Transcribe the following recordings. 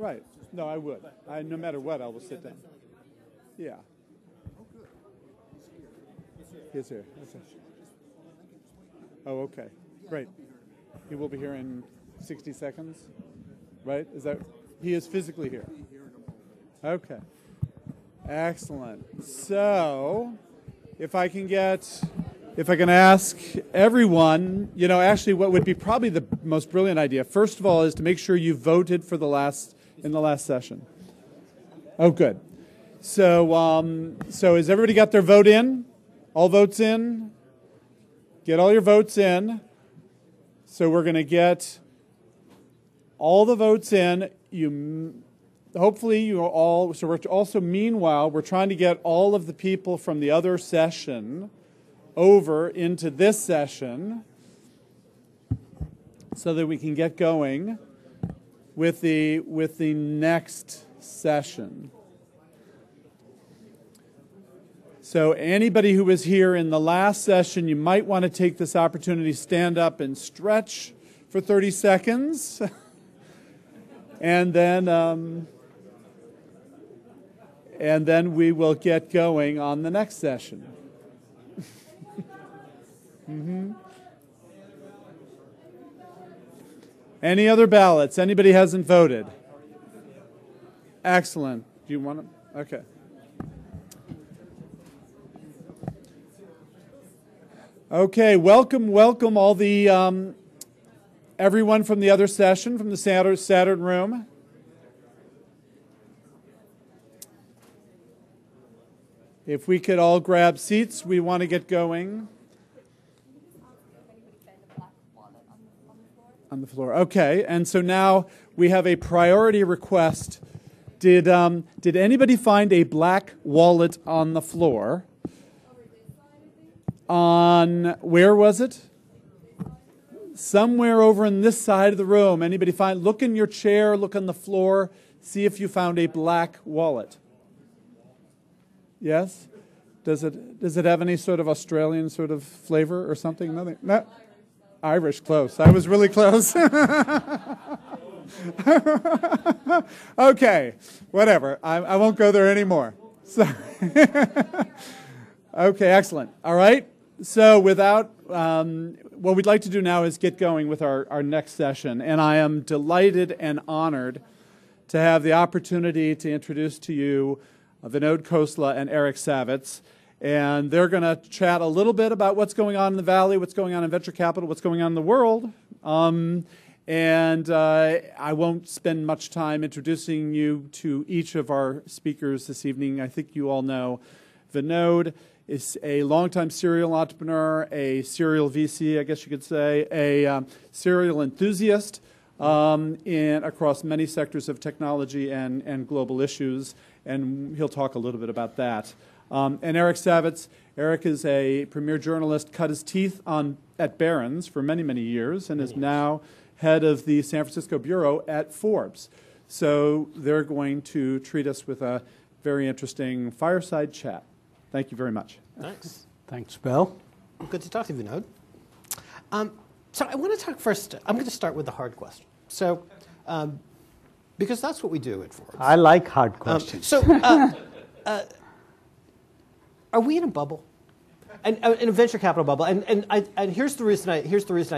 Right. No, I would. No matter what, I will sit down. Yeah. He's here. Oh, okay. Great. He will be here in 60 seconds, right? Is that? He is physically here. Okay. Excellent. So, if I can ask everyone, actually what would be probably the most brilliant idea, first of all, is to make sure you voted for in the last session. Oh, good. So has everybody got their vote in? All votes in? Get all your votes in. So we're going to get all the votes in. Hopefully you all, so we're also, meanwhile, we're trying to get all of the people from the other session over into this session so that we can get going with the next session. So anybody who was here in the last session, you might want to take this opportunity to stand up and stretch for 30 seconds. And then we will get going on the next session. Any other ballots? Anybody hasn't voted? Excellent. Do you want to? Okay. Okay, welcome all the everyone from the other session, from the Saturn room. If we could all grab seats, we want to get going. On the floor. Okay, and so now we have a priority request. Did anybody find a black wallet on the floor? On, where was it? Somewhere over in this side of the room. Anybody find? Look in your chair, look on the floor, see if you found a black wallet. Yes? Does it have any sort of Australian sort of flavor or something? Nothing. No. Irish, close. I was really close. Okay, whatever. I won't go there anymore. Sorry. Okay, excellent. All right. So without, what we'd like to do now is get going with our next session. And I am delighted and honored to have the opportunity to introduce to you Vinod Khosla and Eric Savitz. And they're going to chat a little bit about what's going on in the Valley, what's going on in venture capital, what's going on in the world. I won't spend much time introducing you to each of our speakers this evening. I think you all know Vinod is a longtime serial entrepreneur, a serial VC, I guess you could say, a serial enthusiast across many sectors of technology and global issues, and he'll talk a little bit about that. And Eric Savitz. Eric is a premier journalist, cut his teeth at Barron's for many, many years, and is now head of the San Francisco bureau at Forbes. So they're going to treat us with a very interesting fireside chat. Thank you very much. Thanks. Thanks, Bill. Good to talk to you, Vinod. So I want to talk first. I'm going to start with the hard question. So, because that's what we do at Forbes. I like hard questions. Are we in a bubble? And in a venture capital bubble? And here's the reason I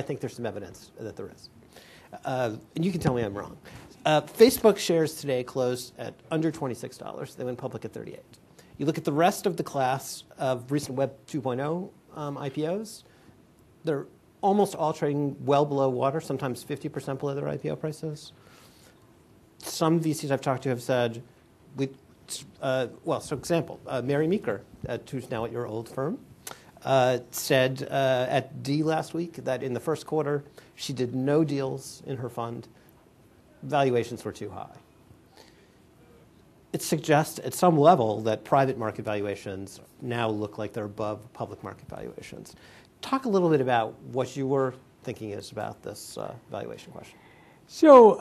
think there's some evidence that there is. And you can tell me I'm wrong. Facebook shares today closed at under $26. They went public at 38. You look at the rest of the class of recent Web 2.0 IPOs, they're almost all trading well below water, sometimes 50% below their IPO prices. Some VCs I've talked to have said, example, Mary Meeker, who's now at your old firm, said at D last week that in the first quarter, she did no deals in her fund. Valuations were too high. It suggests at some level that private market valuations now look like they're above public market valuations. Talk a little bit about what you were thinking is about this valuation question. So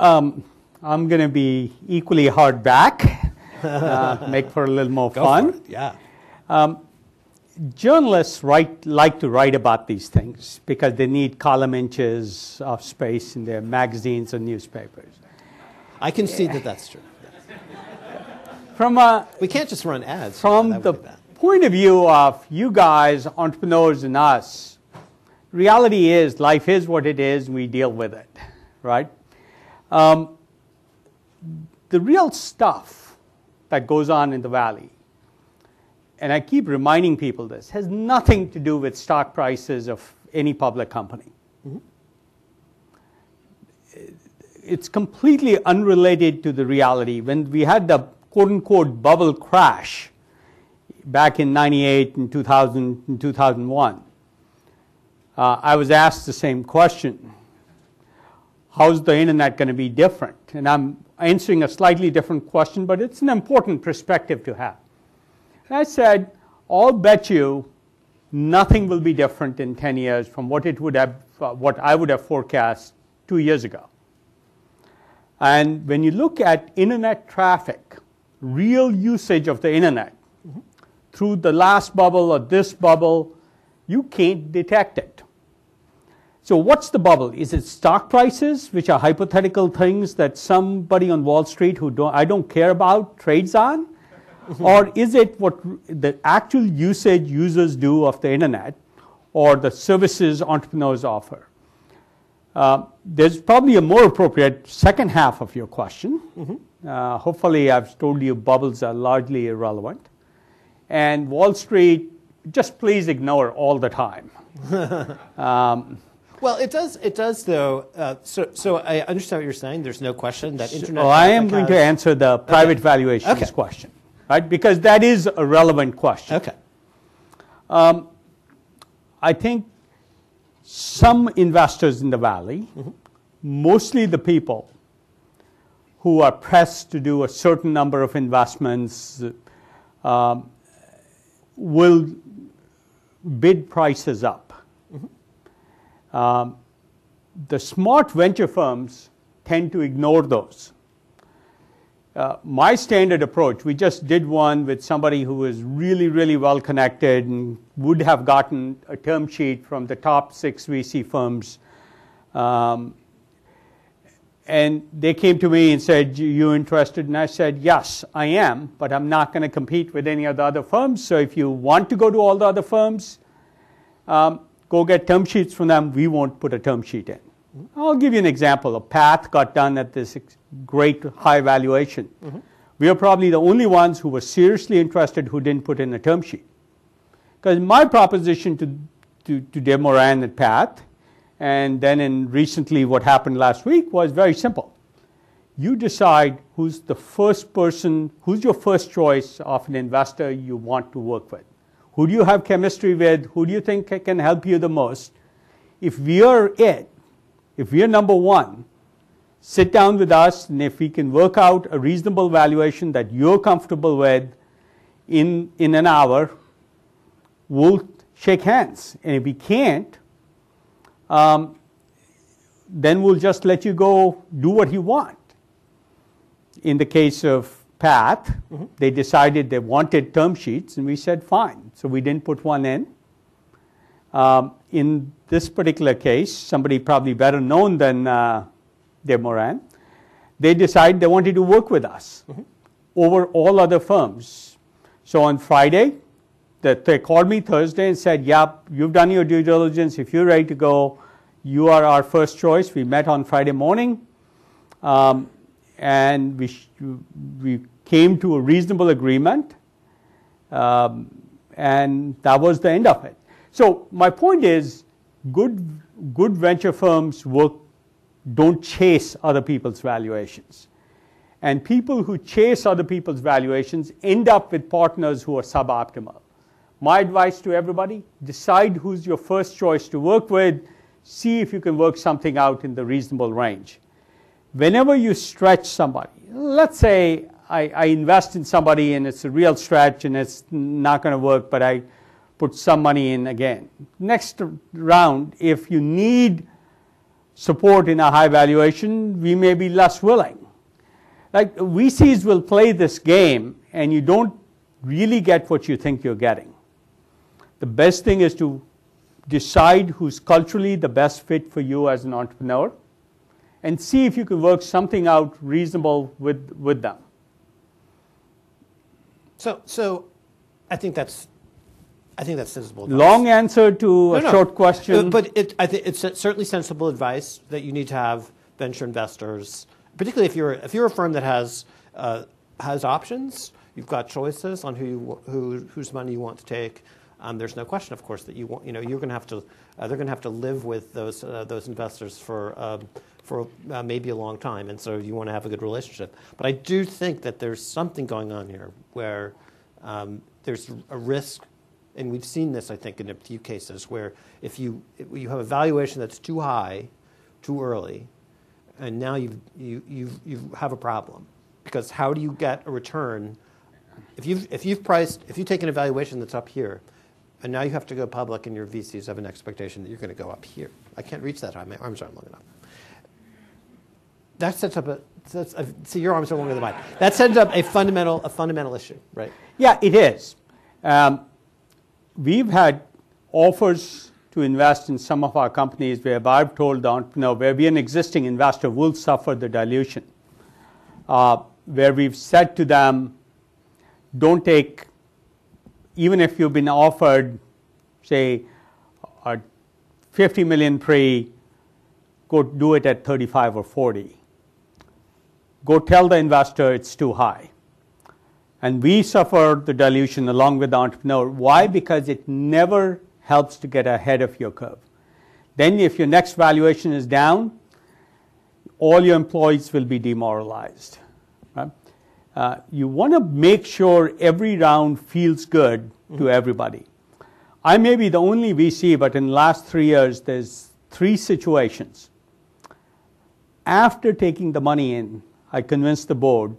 I'm going to be equally hard back, make for a little more fun. For it. Yeah. Journalists like to write about these things because they need column inches of space in their magazines or newspapers. I can see that that's true. We can't just run ads. From the point of view of you guys, entrepreneurs and us, reality is life is what it is, and we deal with it, right? The real stuff that goes on in the Valley, and I keep reminding people this, has nothing to do with stock prices of any public company. Mm-hmm. It's completely unrelated to the reality. When we had the quote-unquote bubble crash back in 98 and 2000 and 2001, I was asked the same question. How's the internet going to be different? And I'm answering a slightly different question, but it's an important perspective to have. And I said, I'll bet you nothing will be different in 10 years from what it would have, what I would have forecast 2 years ago. And when you look at internet traffic, real usage of the internet, mm-hmm. through the last bubble or this bubble, you can't detect it. So what's the bubble? Is it stock prices, which are hypothetical things that somebody on Wall Street who I don't care about trades on? Mm-hmm. Or is it what the actual usage users do of the internet or the services entrepreneurs offer? There's probably a more appropriate second half of your question. Mm-hmm. Hopefully I've told you bubbles are largely irrelevant. And Wall Street, just please ignore all the time. Well, it does though. So I understand what you're saying. There's no question that internet. I am going to answer the private valuations question, right? Because that is a relevant question. Okay. I think some investors in the Valley, mm-hmm. mostly the people who are pressed to do a certain number of investments, will bid prices up. Mm-hmm. The smart venture firms tend to ignore those. My standard approach, we just did one with somebody who was really, really well connected and would have gotten a term sheet from the top 6 VC firms. And they came to me and said, you interested? And I said, yes, I am, but I'm not going to compete with any of the other firms. So if you want to go to all the other firms, go get term sheets from them. We won't put a term sheet in. I'll give you an example. A path got done at this great high valuation. Mm-hmm. We are probably the only ones who were seriously interested who didn't put in a term sheet. Because my proposition to Dave Moran at Path, and then in recently what happened last week, was very simple. You decide who's the first person, who's your first choice of an investor you want to work with. Who do you have chemistry with? Who do you think can help you the most? If we are it, if we are number one, sit down with us, and if we can work out a reasonable valuation that you're comfortable with in an hour, we'll shake hands. And if we can't, then we'll just let you go do what you want. In the case of Path, mm-hmm. they decided they wanted term sheets, and we said fine. So we didn't put one in. In this particular case, somebody probably better known than Dave Moran, they decided they wanted to work with us mm-hmm. over all other firms. So on Friday, they called me Thursday and said, yeah, you've done your due diligence. If you're ready to go, you are our first choice. We met on Friday morning, and we came to a reasonable agreement, and that was the end of it. So my point is, good venture firms don't chase other people's valuations. And people who chase other people's valuations end up with partners who are suboptimal. My advice to everybody, decide who's your first choice to work with, see if you can work something out in the reasonable range. Whenever you stretch somebody, let's say I invest in somebody and it's a real stretch and it's not going to work, but I put some money in again. Next round, if you need support in a high valuation, we may be less willing. Like VCs will play this game and you don't really get what you think you're getting. The best thing is to decide who's culturally the best fit for you as an entrepreneur and see if you could work something out reasonable with them. So I think that's sensible advice. Long answer to a short question. But I think it's certainly sensible advice that you need to have venture investors, particularly if you're a firm that has options. You've got choices on whose money you want to take. There's no question, of course, that you're going to have to they're going to have to live with those investors for maybe a long time, and so you want to have a good relationship. But I do think that there's something going on here where there's a risk, and we've seen this, I think, in a few cases where if you have a valuation that's too high, too early, and now you have a problem, because how do you get a return if you've taken a valuation that's up here, and now you have to go public, and your VCs have an expectation that you're going to go up here. I can't reach that high. My arms aren't long enough. That sets up see, your arms are longer than mine. That sets up a fundamental issue, right? Yeah, it is. We've had offers to invest in some of our companies where I've told the entrepreneur, where we're an existing investor, will suffer the dilution. Where we've said to them, don't take, even if you've been offered, say, a 50 million pre, go do it at 35 or 40. Go tell the investor it's too high. And we suffer the dilution along with the entrepreneur. Why? Because it never helps to get ahead of your curve. Then if your next valuation is down, all your employees will be demoralized. Right? You want to make sure every round feels good to everybody. I may be the only VC, but in the last 3 years, there's 3 situations. After taking the money in, I convinced the board,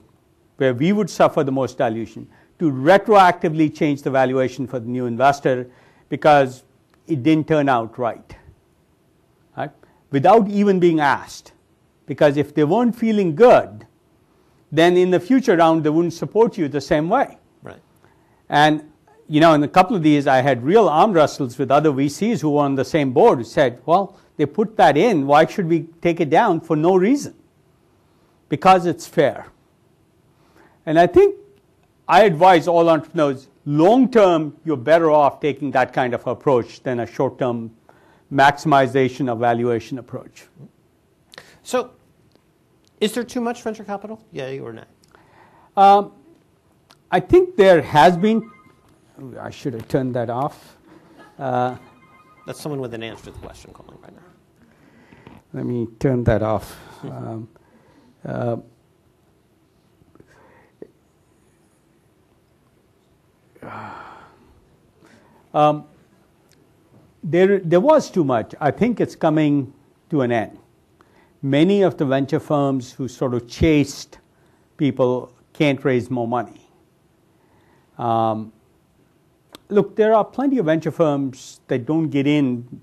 where we would suffer the most dilution, to retroactively change the valuation for the new investor because it didn't turn out right, without even being asked. Because if they weren't feeling good, then in the future round, they wouldn't support you the same way. Right. And in a couple of these, I had real arm wrestles with other VCs who were on the same board who said, well, they put that in, why should we take it down for no reason? Because it's fair. And I think I advise all entrepreneurs, long term, you're better off taking that kind of approach than a short term maximization of valuation approach. So, is there too much venture capital? Yay or nay? I think there has been. I should have turned that off. That's someone with an answer to the question calling right now. Let me turn that off. There was too much. I think it's coming to an end. Many of the venture firms who sort of chased people can't raise more money. Look, there are plenty of venture firms that don't get in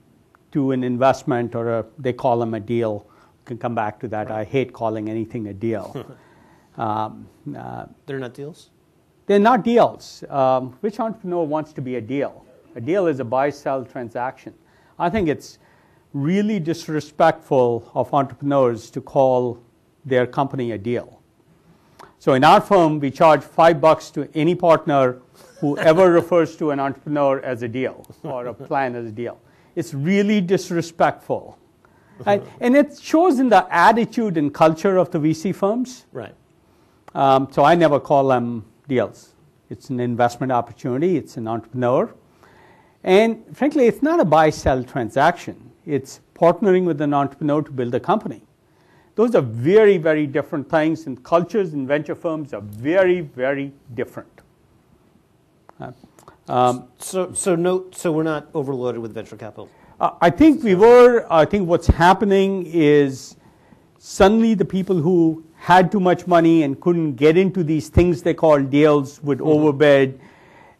to an investment or they call them a deal. We can come back to that. Right. I hate calling anything a deal. They're not deals? They're not deals. Which entrepreneur wants to be a deal? A deal is a buy-sell transaction. I think it's really disrespectful of entrepreneurs to call their company a deal. So in our firm, we charge $5 to any partner who ever refers to an entrepreneur as a deal or a plan as a deal. It's really disrespectful. Right? And it shows in the attitude and culture of the VC firms. Right. So I never call them deals. It's an investment opportunity. It's an entrepreneur. And frankly, it's not a buy-sell transaction. It's partnering with an entrepreneur to build a company. Those are very, very different things, and cultures in venture firms are very, very different. So we're not overloaded with venture capital? I think we were. I think what's happening is suddenly the people who had too much money and couldn't get into these things they call deals would overbid,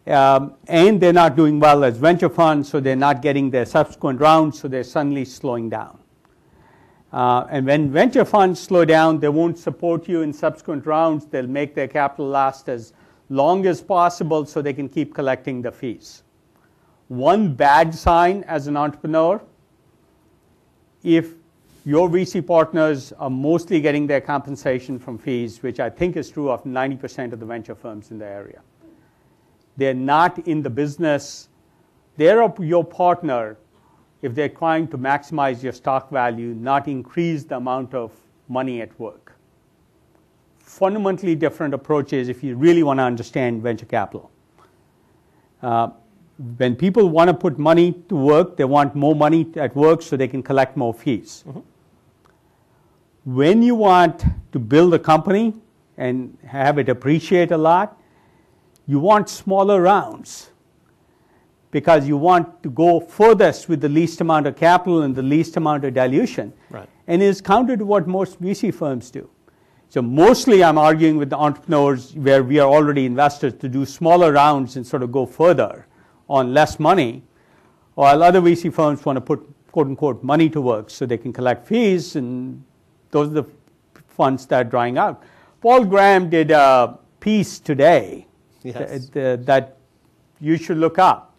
and they're not doing well as venture funds, so they're not getting their subsequent rounds, so they're suddenly slowing down. And when venture funds slow down, they won't support you in subsequent rounds. They'll make their capital last as long as possible so they can keep collecting the fees. One bad sign as an entrepreneur, if your VC partners are mostly getting their compensation from fees, which I think is true of 90% of the venture firms in the area. They're not in the business. They're your partner if they're trying to maximize your stock value, not increase the amount of money at work. Fundamentally different approaches if you really want to understand venture capital. When people want to put money to work, they want more money at work so they can collect more fees. Mm-hmm. When you want to build a company and have it appreciate a lot, you want smaller rounds because you want to go furthest with the least amount of capital and the least amount of dilution. Right. And it's counter to what most VC firms do. So mostly I'm arguing with the entrepreneurs where we are already investors to do smaller rounds and sort of go further on less money, while other VC firms want to put quote-unquote money to work so they can collect fees, and those are the funds that are drying out. Paul Graham did a piece today that you should look up,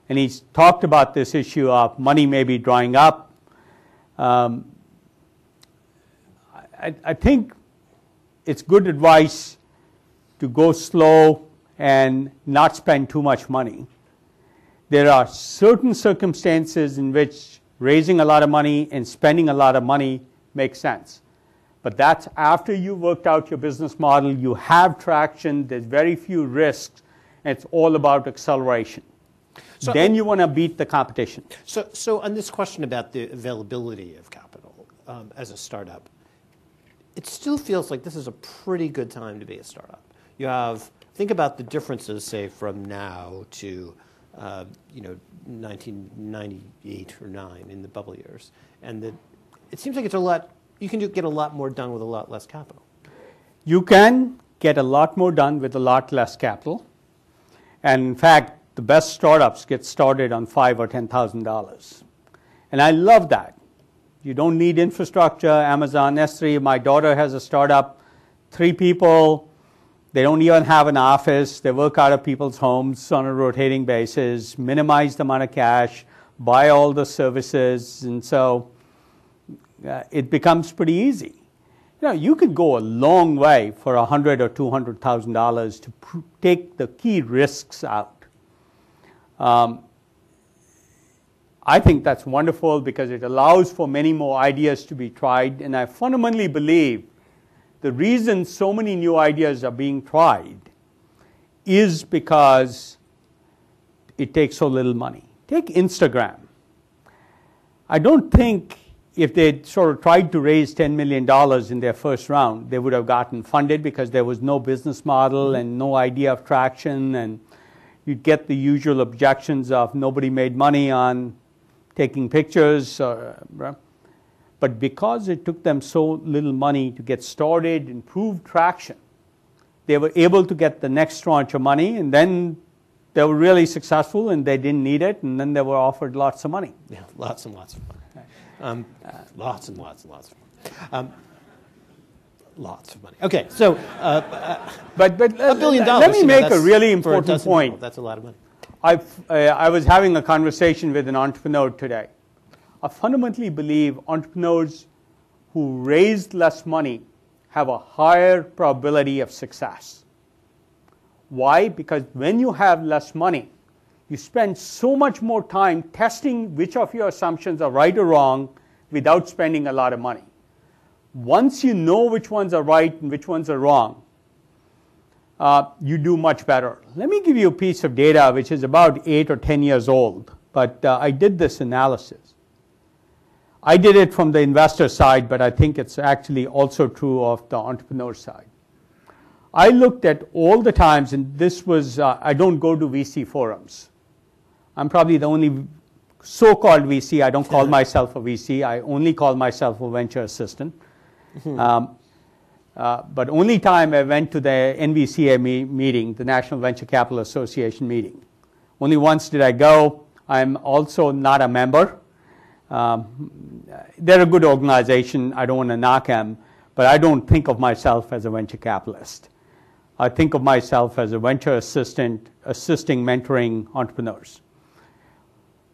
and he's talked about this issue of money maybe drying up. I think it's good advice to go slow and not spend too much money. There are certain circumstances in which raising a lot of money and spending a lot of money makes sense. But that's after you've worked out your business model, you have traction, there's very few risks, and it's all about acceleration. So then you want to beat the competition. So on this question about the availability of capital as a startup, it still feels like this is a pretty good time to be a startup. You have, think about the differences, say, from now to 1998 or 9 in the bubble years, and it seems like it's a lot. You can get a lot more done with a lot less capital. You can get a lot more done with a lot less capital, and in fact, the best startups get started on $5,000 or $10,000, and I love that. You don't need infrastructure. Amazon S3. My daughter has a startup, 3 people. They don't even have an office. They work out of people's homes on a rotating basis, minimize the amount of cash, buy all the services, and so it becomes pretty easy. You could go a long way for $100,000 or $200,000 to take the key risks out. I think that's wonderful because it allows for many more ideas to be tried, and I fundamentally believe the reason so many new ideas are being tried is because it takes so little money. Take Instagram. I don't think if they'd sort of tried to raise $10 million in their first round, they would have gotten funded because there was no business model and no idea of traction, and you'd get the usual objections of nobody made money on taking pictures. But because it took them so little money to get started and prove traction, they were able to get the next tranche of money, and then they were really successful and they didn't need it, and then they were offered lots of money. Yeah, lots and lots of money. Lots and lots and lots of money. Lots of money. Okay, so but $1 billion. Let me make a really important point. People, that's a lot of money. I was having a conversation with an entrepreneur today. I fundamentally believe entrepreneurs who raise less money have a higher probability of success. Why? Because when you have less money, you spend so much more time testing which of your assumptions are right or wrong without spending a lot of money. Once you know which ones are right and which ones are wrong, you do much better. Let me give you a piece of data which is about 8 or 10 years old, but I did this analysis. I did it from the investor side, but I think it's actually also true of the entrepreneur side. I looked at all the times, and this was, I don't go to VC forums. I'm probably the only so-called VC. I don't call myself a VC. I only call myself a venture assistant. But only time I went to the NVCA meeting, the National Venture Capital Association meeting. Only once did I go. I'm also not a member. They're a good organization. I don't want to knock them, but I don't think of myself as a venture capitalist. I think of myself as a venture assistant, assisting, mentoring entrepreneurs.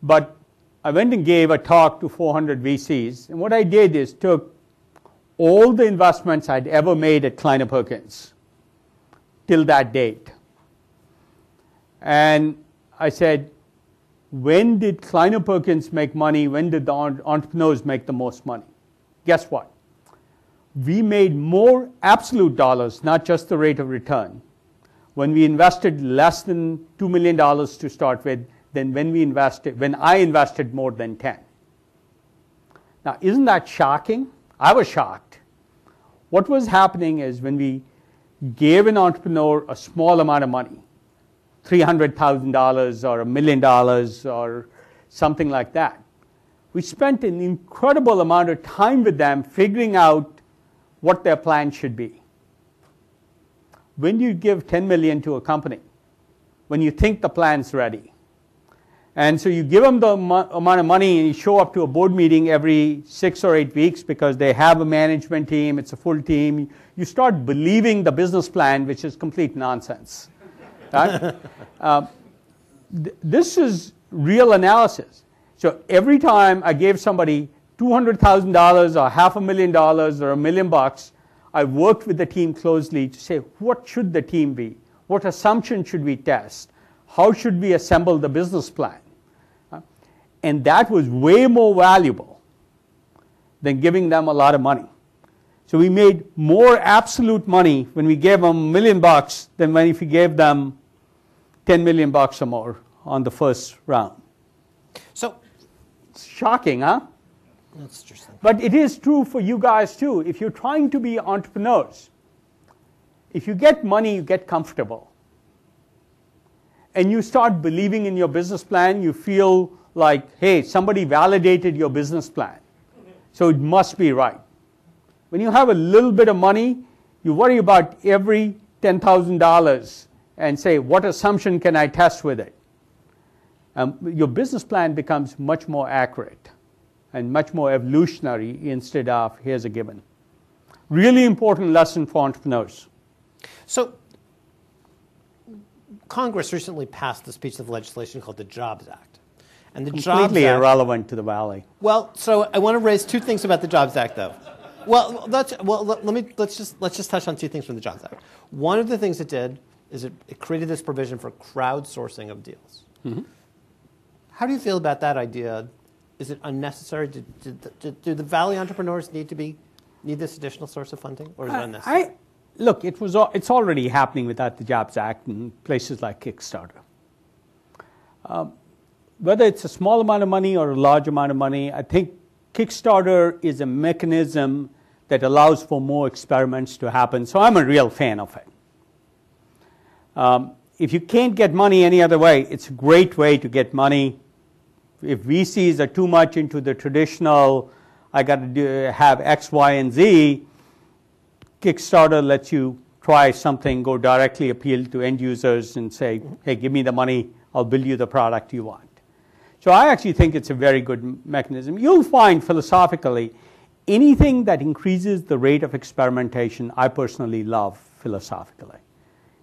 But I went and gave a talk to 400 VCs. And what I did is took all the investments I'd ever made at Kleiner Perkins till that date. And I said, when did Kleiner Perkins make money? When did the entrepreneurs make the most money? Guess what? We made more absolute dollars, not just the rate of return, when we invested less than $2 million to start with than when I invested more than 10. Now, isn't that shocking? I was shocked. What was happening is when we gave an entrepreneur a small amount of money, $300,000 or $1 million or something like that, we spent an incredible amount of time with them figuring out what their plan should be. When you give $10 million to a company, when you think the plan's ready, and so you give them the amount of money and you show up to a board meeting every 6 or 8 weeks because they have a management team, it's a full team, you start believing the business plan, which is complete nonsense. Right? This is real analysis. So every time I gave somebody $200,000 or $500,000 or $1 million, I worked with the team closely to say, what should the team be? What assumption should we test? How should we assemble the business plan? And that was way more valuable than giving them a lot of money. So we made more absolute money when we gave them $1 million than when if we gave them $10 million or more on the first round. So, it's shocking, huh? that's interesting. But it is true for you guys too. If you're trying to be entrepreneurs, if you get money, you get comfortable. And you start believing in your business plan, you feel like, hey, somebody validated your business plan, so it must be right. When you have a little bit of money, you worry about every $10,000 and say, what assumption can I test with it? Your business plan becomes much more accurate and much more evolutionary instead of here's a given. Really important lesson for entrepreneurs. So, Congress recently passed this piece of legislation called the Jobs Act. And the Completely Jobs Act, irrelevant to the Valley. Well, so I want to raise two things about the Jobs Act, though. Let's just touch on two things from the Jobs Act. One of the things it did is it created this provision for crowdsourcing of deals. Mm-hmm. How do you feel about that idea? Is it unnecessary? Do the Valley entrepreneurs need this additional source of funding, or is it unnecessary? Look, it's already happening without the Jobs Act in places like Kickstarter. Whether it's a small amount of money or a large amount of money, I think Kickstarter is a mechanism that allows for more experiments to happen. So I'm a real fan of it. If you can't get money any other way, it's a great way to get money. If VCs are too much into the traditional, I got to have X, Y, and Z, Kickstarter lets you try something, go directly appeal to end users and say, hey, give me the money, I'll build you the product you want. So I actually think it's a very good mechanism. You'll find philosophically, anything that increases the rate of experimentation, I personally love philosophically.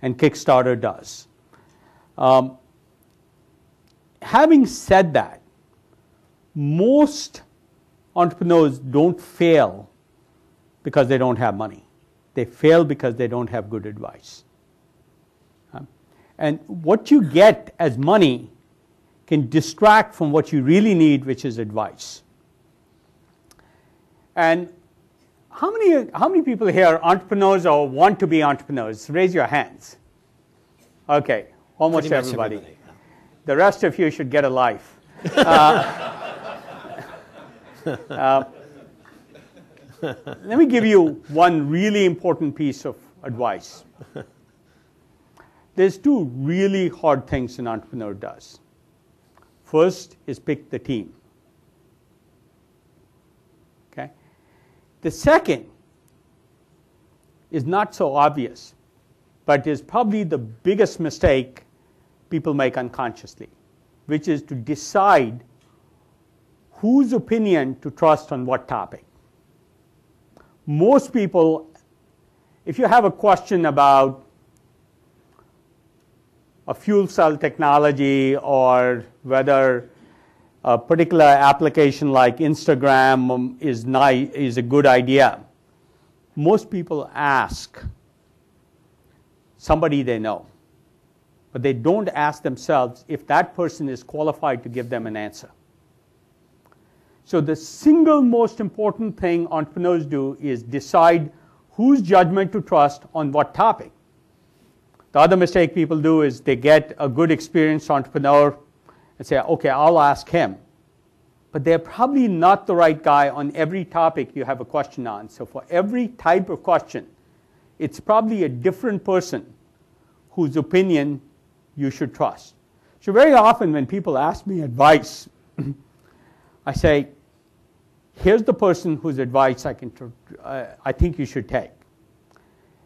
And Kickstarter does. Having said that, most entrepreneurs don't fail because they don't have money. They fail because they don't have good advice. And what you get as money can distract from what you really need, which is advice. And how many people here are entrepreneurs or want to be entrepreneurs? Raise your hands. Okay, almost everybody. The rest of you should get a life. Let me give you one really important piece of advice. There's two really hard things an entrepreneur does. First is pick the team. Okay? The second is not so obvious, but is probably the biggest mistake people make unconsciously, which is to decide whose opinion to trust on what topic. Most people, if you have a question about a fuel cell technology or whether a particular application like Instagram is a good idea, most people ask somebody they know, but they don't ask themselves if that person is qualified to give them an answer. So the single most important thing entrepreneurs do is decide whose judgment to trust on what topic. The other mistake people do is they get a good experienced entrepreneur and say, okay, I'll ask him. But they're probably not the right guy on every topic you have a question on. So for every type of question, it's probably a different person whose opinion you should trust. So very often when people ask me advice, I say, here's the person whose advice I think you should take.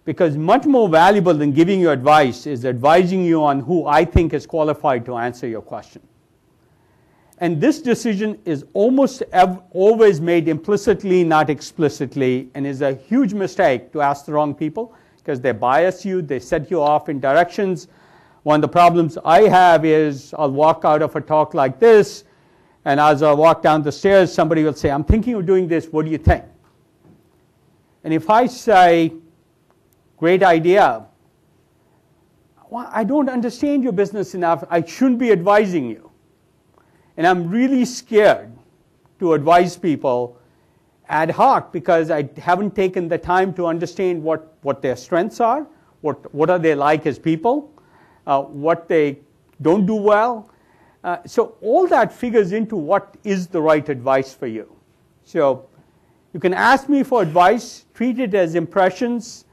Because much more valuable than giving you advice is advising you on who I think is qualified to answer your question. And this decision is almost always made implicitly, not explicitly, and is a huge mistake to ask the wrong people because they bias you, they set you off in directions. One of the problems I have is I'll walk out of a talk like this, and as I walk down the stairs, somebody will say, I'm thinking of doing this, what do you think? And if I say, great idea, well, I don't understand your business enough, I shouldn't be advising you. And I'm really scared to advise people ad hoc because I haven't taken the time to understand what their strengths are, what are they like as people, what they don't do well. So all that figures into what is the right advice for you. So you can ask me for advice, treat it as impressions,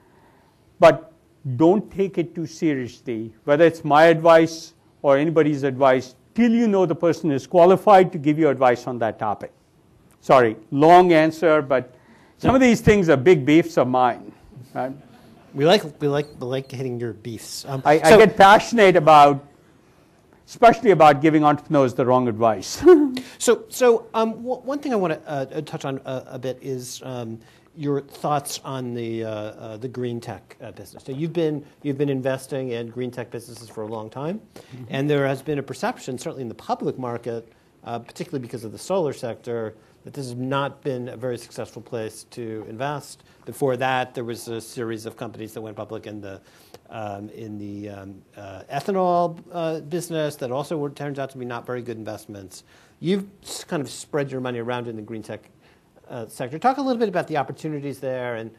but don't take it too seriously, whether it's my advice or anybody's advice, till you know the person is qualified to give you advice on that topic. Sorry, long answer, but some of these things are big beefs of mine. Right? We like hitting your beefs. I get passionate about, especially about giving entrepreneurs the wrong advice. So one thing I want to touch on a bit is your thoughts on the green tech business. So you've been investing in green tech businesses for a long time, and there has been a perception, certainly in the public market, particularly because of the solar sector, that this has not been a very successful place to invest. Before that, there was a series of companies that went public in the ethanol business that also turns out to be not very good investments. You've kind of spread your money around in the green tech sector. Talk a little bit about the opportunities there and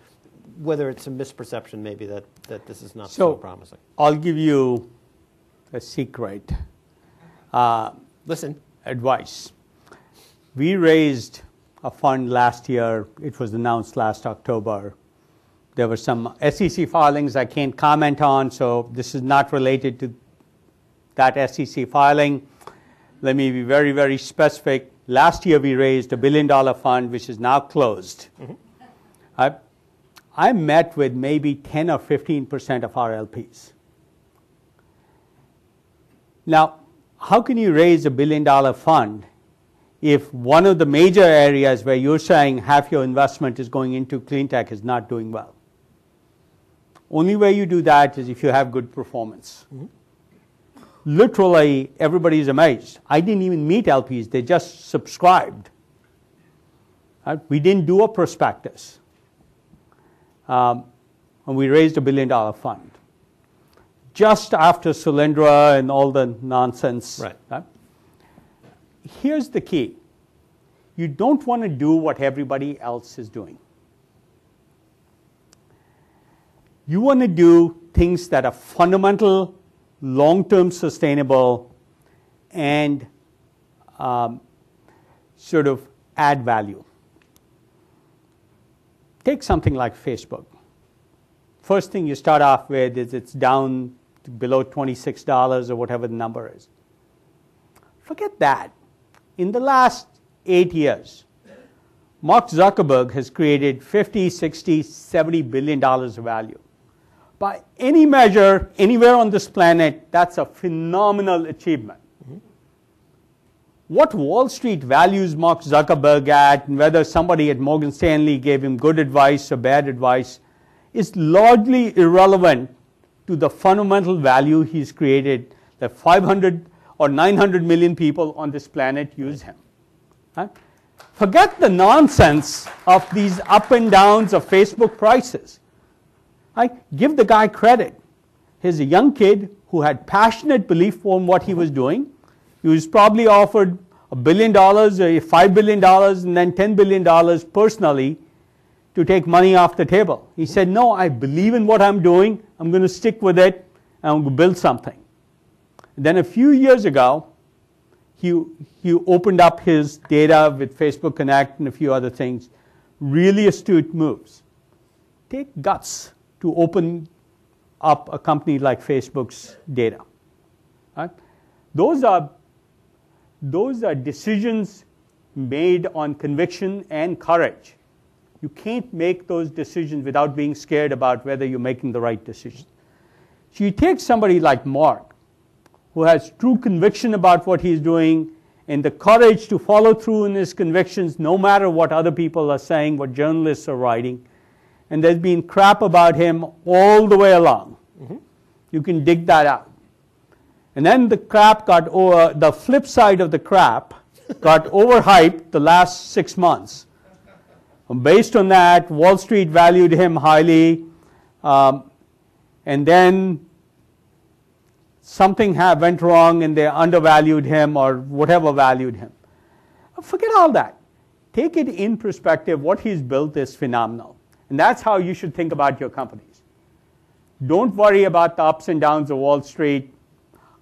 whether it's a misperception maybe that this is not so promising. I'll give you a secret. Listen. Advice. We raised a fund last year. It was announced last October. There were some SEC filings I can't comment on, so this is not related to that SEC filing. Let me be very, very specific. Last year we raised $1 billion fund, which is now closed. I met with maybe 10 or 15% of our LPs. Now, how can you raise $1 billion fund if one of the major areas where you're saying half your investment is going into clean tech is not doing well? Only way you do that is if you have good performance. Literally, everybody's amazed. I didn't even meet LPs. They just subscribed. We didn't do a prospectus. And we raised $1 billion fund. Just after Solyndra and all the nonsense. Right. Here's the key. You don't want to do what everybody else is doing. You want to do things that are fundamental, long-term sustainable, and sort of add value. Take something like Facebook. First thing you start off with is it's down to below $26 or whatever the number is. Forget that. In the last 8 years, Mark Zuckerberg has created $50, $60, $70 billion of value. By any measure, anywhere on this planet, that's a phenomenal achievement. What Wall Street values Mark Zuckerberg at, and whether somebody at Morgan Stanley gave him good advice or bad advice, is largely irrelevant to the fundamental value he's created, the 500 or 900 million people on this planet use him. Right? Forget the nonsense of these up and downs of Facebook prices. Right? Give the guy credit. He's a young kid who had passionate belief in what he was doing. He was probably offered $1 billion, $5 billion, and then $10 billion personally to take money off the table. He said, no, I believe in what I'm doing. I'm going to stick with it, and I'm going to build something. Then a few years ago, he opened up his data with Facebook Connect and a few other things. Really astute moves. Take guts to open up a company like Facebook's data. Right? Those are decisions made on conviction and courage. You can't make those decisions without being scared about whether you're making the right decision. So you take somebody like Mark, who has true conviction about what he's doing and the courage to follow through in his convictions no matter what other people are saying, what journalists are writing. And there's been crap about him all the way along. You can dig that out. And then the crap got over, the flip side of the crap got overhyped the last 6 months. And based on that, Wall Street valued him highly, and then something went wrong and they undervalued him or whatever valued him. Forget all that. Take it in perspective. What he's built is phenomenal. And that's how you should think about your companies. Don't worry about the ups and downs of Wall Street.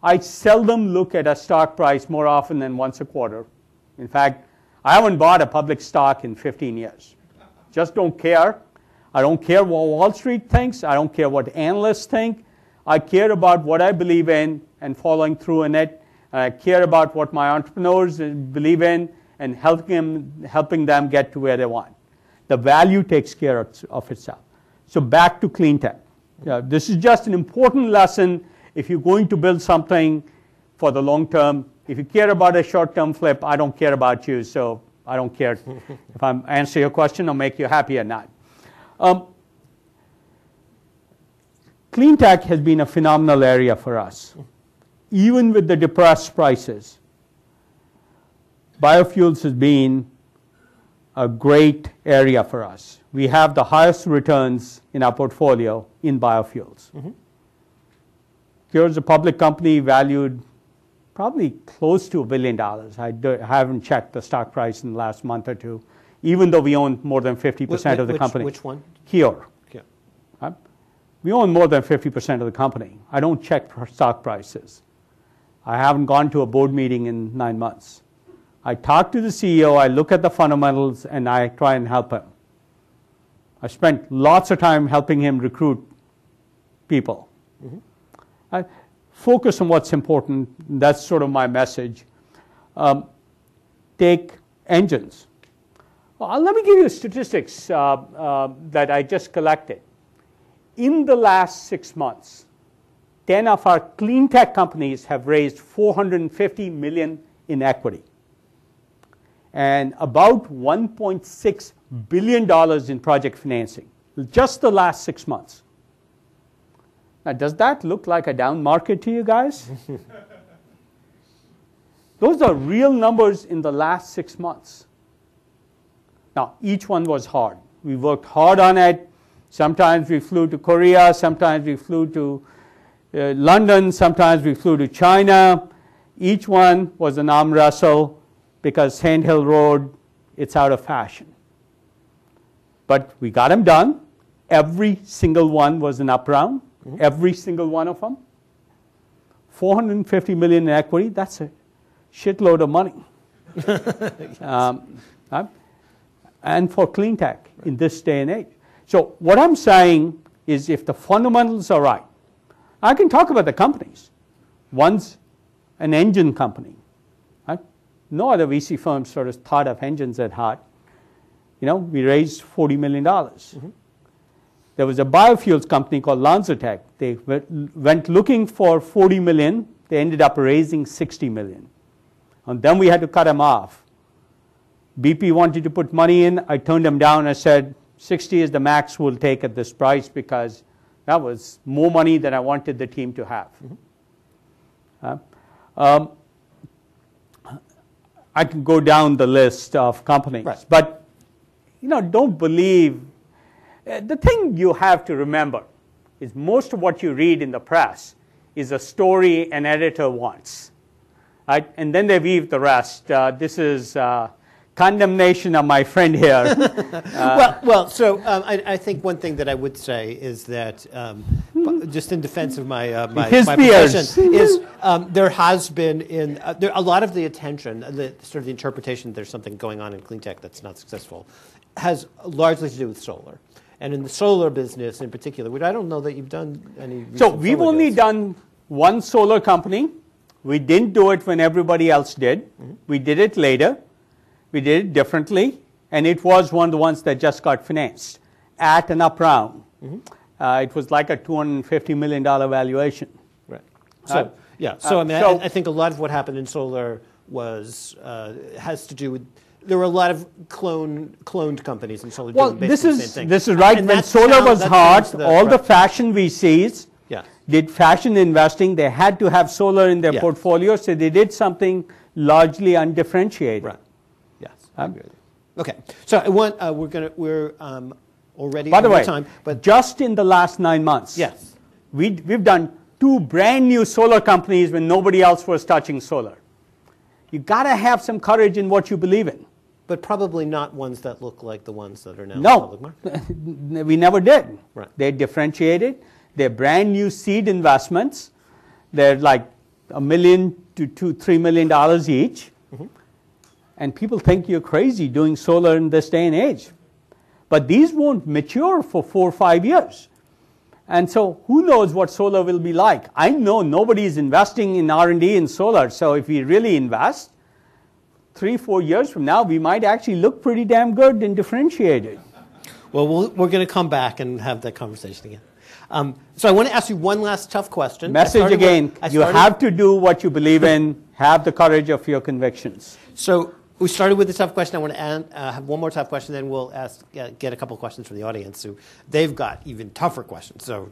I seldom look at a stock price more often than once a quarter. In fact, I haven't bought a public stock in 15 years. Just don't care. I don't care what Wall Street thinks. I don't care what analysts think. I care about what I believe in and following through in it. I care about what my entrepreneurs believe in and helping them get to where they want. The value takes care of itself. So back to cleantech. This is just an important lesson if you're going to build something for the long term. If you care about a short-term flip, I don't care about you, so I don't care if I answer your question or make you happy or not. Cleantech has been a phenomenal area for us. Even with the depressed prices, biofuels has been a great area for us. We have the highest returns in our portfolio in biofuels. Here's a public company valued probably close to $1 billion. I haven't checked the stock price in the last month or two, even though we own more than 50% of the company. Which one? Here. We own more than 50% of the company. I don't check stock prices. I haven't gone to a board meeting in 9 months. I talk to the CEO, I look at the fundamentals, and I try and help him. I spent lots of time helping him recruit people. I focus on what's important. That's sort of my message. Take engines. Well, let me give you statistics that I just collected. In the last 6 months, 10 of our clean tech companies have raised $450 million in equity and about $1.6 billion in project financing, just the last 6 months. Now, does that look like a down market to you guys? Those are real numbers in the last 6 months. Now, each one was hard. We worked hard on it. Sometimes we flew to Korea, sometimes we flew to London, sometimes we flew to China. Each one was an arm wrestle because Sandhill Road, it's out of fashion. But we got them done. Every single one was an up round. Every single one of them. $450 million in equity, that's a shitload of money. And for clean tech in this day and age. So what I'm saying is if the fundamentals are right, I can talk about the companies. One's an engine company. Right? No other VC firm sort of thought of engines at heart. You know, we raised $40 million. There was a biofuels company called LanzaTech. They went looking for $40 million. They ended up raising $60 million. And then we had to cut them off. BP wanted to put money in. I turned them down. I said, 60 is the max we'll take at this price because that was more money than I wanted the team to have. I can go down the list of companies. Right. But, don't believe. The thing you have to remember is most of what you read in the press is a story an editor wants. Right? And then they weave the rest. This is condemnation of my friend here. So I think one thing that I would say is that, just in defense of my position, is there has been a lot of the attention, the sort of the interpretation that there's something going on in clean tech that's not successful, has largely to do with solar. And in the solar business in particular, which I don't know that you've done any. So we've only done one solar company. We didn't do it when everybody else did. Mm-hmm. We did it later. We did it differently, and it was one of the ones that just got financed at an up round. Mm-hmm. It was like a $250 million valuation. Right. So I think a lot of what happened in solar was has to do with there were a lot of cloned companies in solar doing basically the same thing. This is right. When solar was hot, all the fashion VCs did fashion investing. They had to have solar in their portfolio, so they did something largely undifferentiated. Right. Okay, so I want we're already by the way, time, but just in the last 9 months, we've done 2 brand new solar companies when nobody else was touching solar. You got to have some courage in what you believe in, but probably not ones that look like the ones that are now in the public market. We never did. Right. They're differentiated. They're brand new seed investments. They're like $1 million to $3 million each. Mm-hmm. And people think you're crazy doing solar in this day and age. But these won't mature for 4 or 5 years. And so who knows what solar will be like? I know nobody is investing in R&D in solar. So if we really invest, 3 or 4 years from now, we might actually look pretty damn good and differentiated. Well, we're going to come back and have that conversation again. So I want to ask you one last tough question. Message again, you have to do what you believe in. Have the courage of your convictions. So we started with the tough question. I want to have one more tough question, then we'll get a couple of questions from the audience. So they've got even tougher questions. So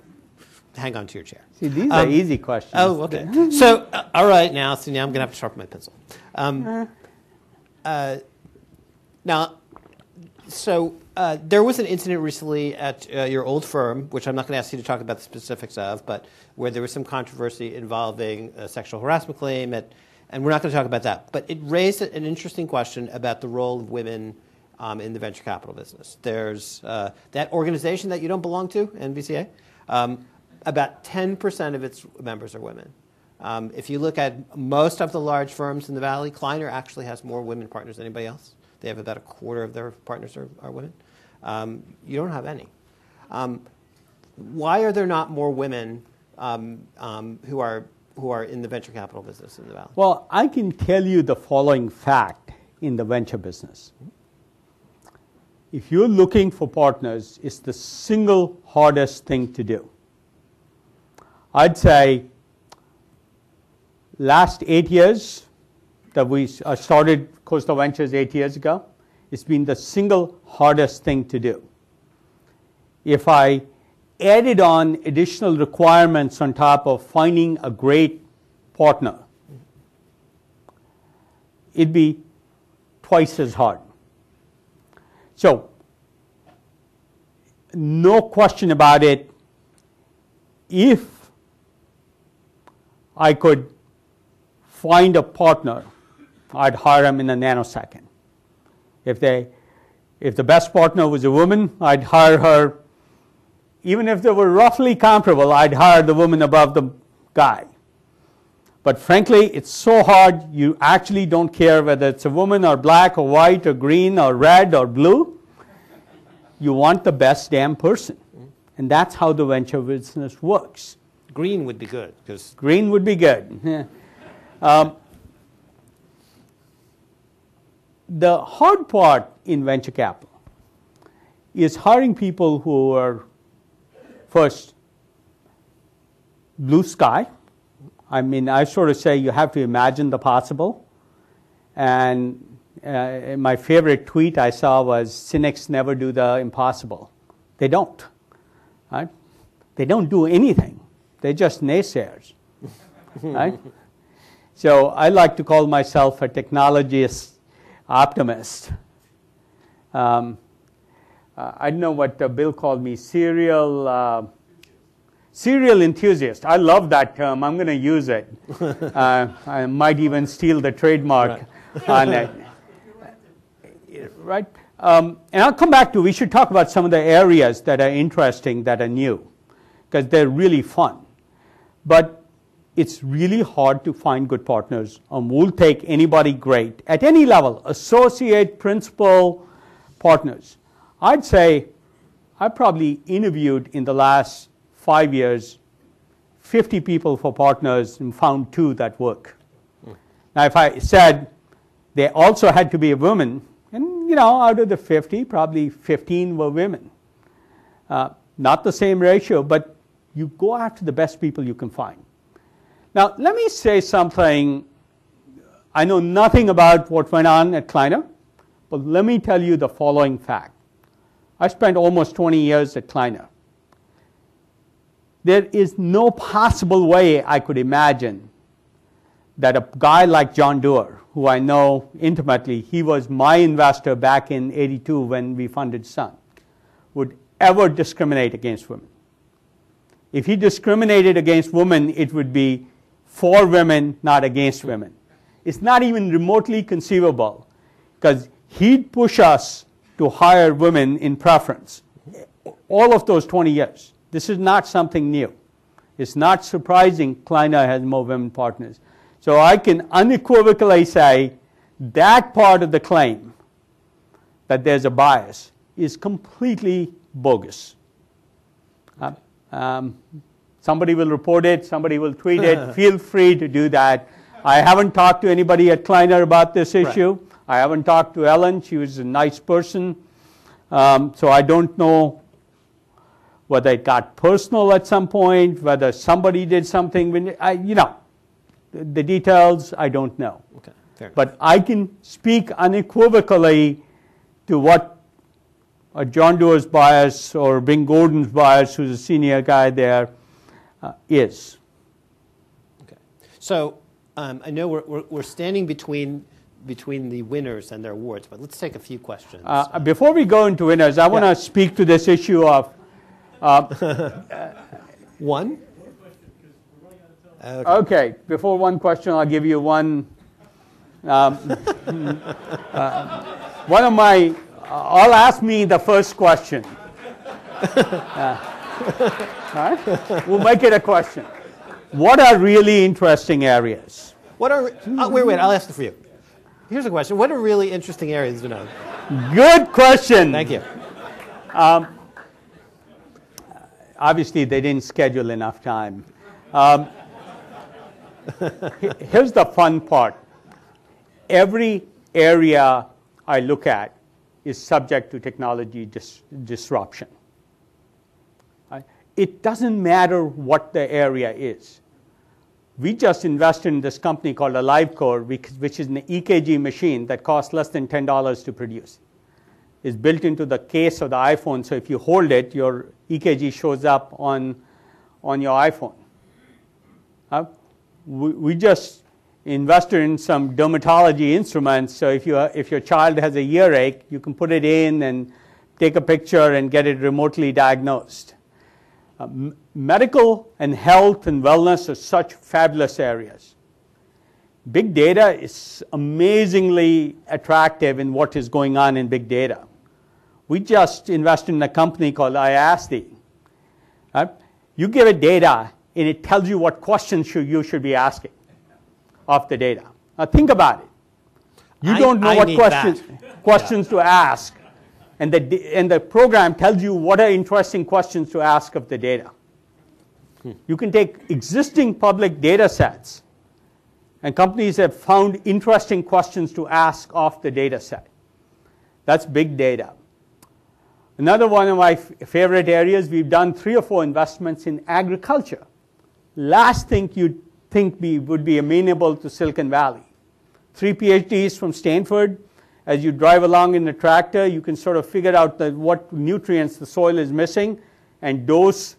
hang on to your chair. See, these are easy questions. Oh, okay. So, all right, now I'm going to have to sharpen my pencil. There was an incident recently at your old firm, which I'm not going to ask you to talk about the specifics of, but where there was some controversy involving a sexual harassment claim, and we're not going to talk about that. But it raised an interesting question about the role of women in the venture capital business. There's that organization that you don't belong to, NVCA. About 10% of its members are women. If you look at most of the large firms in the Valley, Kleiner actually has more women partners than anybody else. They have about a quarter of their partners are women. You don't have any. Why are there not more women who are in the venture capital business in the Valley? Well, I can tell you the following fact in the venture business. If you're looking for partners, it's the single hardest thing to do. I'd say last 8 years that we started Khosla Ventures 8 years ago, it's been the single hardest thing to do. If I added on additional requirements on top of finding a great partner, it'd be twice as hard. So, no question about it, if I could find a partner, I'd hire them in a nanosecond. If the best partner was a woman, I'd hire her. Even if they were roughly comparable, I'd hire the woman above the guy. But frankly, it's so hard, you actually don't care whether it's a woman or black or white or green or red or blue. You want the best damn person. And that's how the venture business works. Green would be good. Green would be good. The hard part in venture capital is hiring people who are, first, blue sky. I mean, I sort of say you have to imagine the possible. And my favorite tweet I saw was, cynics never do the impossible. They don't. Right? They don't do anything. They're just naysayers. Right? So I like to call myself a technologist optimist. I don't know what Bill called me, serial enthusiast. I love that term. I'm going to use it. I might even steal the trademark on it. Right? And I'll come back to, we should talk about some of the areas that are interesting, that are new, because they're really fun. But it's really hard to find good partners. We'll take anybody great at any level, associate, principal, partners. I'd say I probably interviewed in the last 5 years 50 people for partners and found 2 that work. Now, if I said they also had to be a woman, and out of the 50, probably 15 were women. Not the same ratio, but you go after the best people you can find. Now, let me say something. I know nothing about what went on at Kleiner, but let me tell you the following fact. I spent almost 20 years at Kleiner. There is no possible way I could imagine that a guy like John Doerr, who I know intimately, he was my investor back in '82 when we funded Sun, would ever discriminate against women. If he discriminated against women, it would be for women, not against women. It's not even remotely conceivable, because he'd push us to hire women in preference all of those 20 years. This is not something new. It's not surprising Kleiner has more women partners. So I can unequivocally say that part of the claim that there's a bias is completely bogus. Somebody will report it, somebody will tweet it. Feel free to do that. I haven't talked to anybody at Kleiner about this issue. Right. I haven't talked to Ellen. She was a nice person. So I don't know whether it got personal at some point, whether somebody did something. The details, I don't know. Okay, fair enough. But I can speak unequivocally to what John Doerr's bias or Bing Gordon's bias, who's a senior guy there, is. Okay. So I know we're standing between the winners and their awards, but let's take a few questions. Before we go into winners, I want to speak to this issue of one. Okay. Before one question, I'll give you one. One of my. I'll ask me the first question. Right? We'll make it a question. What are really interesting areas? Wait, I'll ask it for you. Here's a question. What are really interesting areas to know? Good question. Thank you. Obviously, they didn't schedule enough time. Here's the fun part. Every area I look at is subject to technology disruption. Right? It doesn't matter what the area is. We just invested in this company called AliveCore, which is an EKG machine that costs less than $10 to produce. It's built into the case of the iPhone, so if you hold it, your EKG shows up on your iPhone. We just invested in some dermatology instruments, so if your child has a earache, you can put it in and take a picture and get it remotely diagnosed. Medical and health and wellness are such fabulous areas. Big data is amazingly attractive in what is going on in big data. We just invested in a company called IASTI. You give it data, and it tells you what questions you should be asking of the data. Now think about it. You don't know what questions to ask, and the program tells you what are interesting questions to ask of the data. You can take existing public data sets, and companies have found interesting questions to ask off the data set. That's big data. Another one of my favorite areas, we've done 3 or 4 investments in agriculture. Last thing you'd think would be amenable to Silicon Valley. 3 PhDs from Stanford. As you drive along in the tractor, you can sort of figure out what nutrients the soil is missing and dose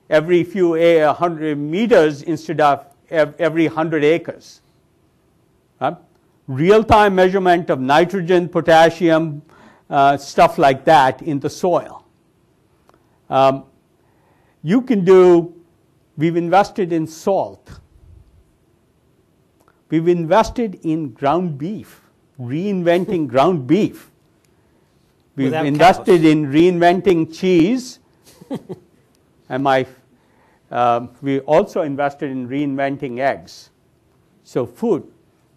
every few 100 meters instead of every 100 acres. real-time measurement of nitrogen, potassium, stuff like that in the soil. You can do, we've invested in salt. We've invested in ground beef, reinventing ground beef. We've Without invested cows. in reinventing cheese. And we also invested in reinventing eggs. So food.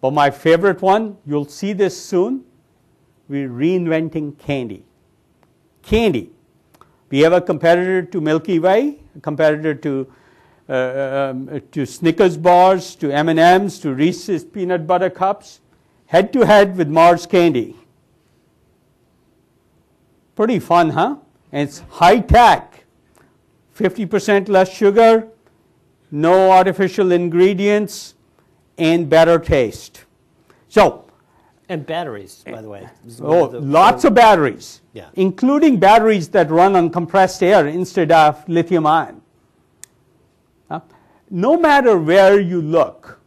But my favorite one, you'll see this soon, we're reinventing candy. Candy. We have a competitor to Milky Way, a competitor to Snickers bars, to M&Ms, to Reese's peanut butter cups, head to head with Mars candy. Pretty fun, huh? And it's high tech. 50% less sugar, no artificial ingredients, and better taste. So, And batteries, by the way. lots of batteries, Yeah. including batteries that run on compressed air instead of lithium ion. No matter where you look,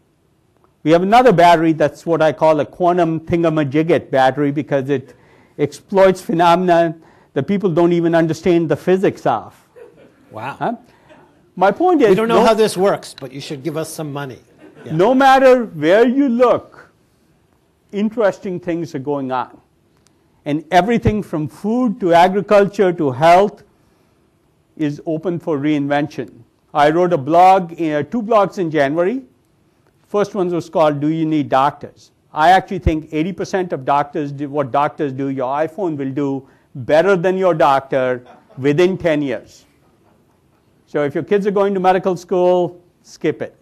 we have another battery that's what I call a quantum thingamajigget battery because it exploits phenomena that people don't even understand the physics of. Wow. My point is, We don't know how this works, but you should give us some money. Yeah. no matter where you look, interesting things are going on. And everything from food to agriculture to health is open for reinvention. I wrote a blog, 2 blogs in January. First one was called, Do You Need Doctors? I actually think 80% of doctors do what doctors do, your iPhone will do better than your doctor within 10 years. So if your kids are going to medical school, skip it.